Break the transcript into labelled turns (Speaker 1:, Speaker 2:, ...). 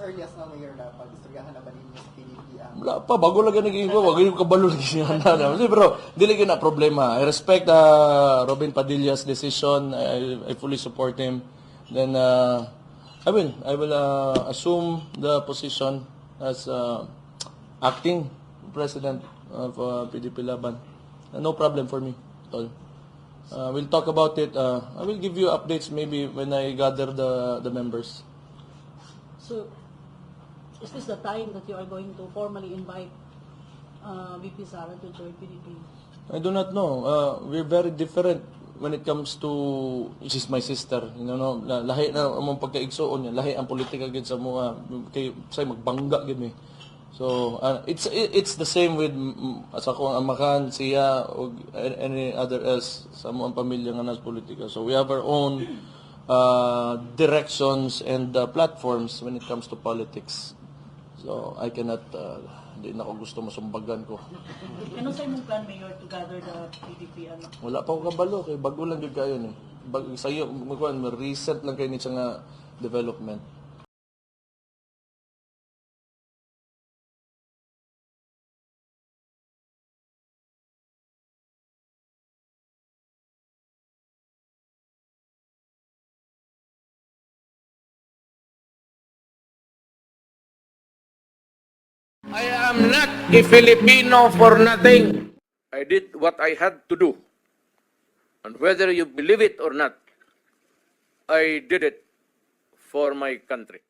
Speaker 1: early as na mayor na pag-istoryahan na ba ninyo sa PDP ang...
Speaker 2: Wala pa, bago lang naging ko, bago yung kabalo naging handa. Pero, dili na problema. I respect Robin Padilla's decision. I fully support him. Then, I will assume the position as acting president of PDP Laban. No problem for me at all. We'll talk about it. I will give you updates maybe when I gather the members.
Speaker 3: So, is this the time that you are going to formally invite VP Sara to join PDP?
Speaker 2: I do not know. We're very different when it comes to, she's my sister. You know, lahi na among pagkaigsuon niya, lahi ang politika gid sa mga kay say magbangga gid mi. So it's the same with sa akong amakan, siya o any other else sa among pamilya nga nas politika. So we have our own directions and platforms when it comes to politics. So I cannot hindi na ako gusto masumbagan ko.
Speaker 3: Ano sa imong plan, Mayor, to gather the PDP?
Speaker 2: Wala pa ako kabalo kay bago lang gyud kayo ni. Sayo recent lang kay ni siya nga development.
Speaker 4: I am not a Filipino for nothing. I did what I had to do. And whether you believe it or not, I did it for my country.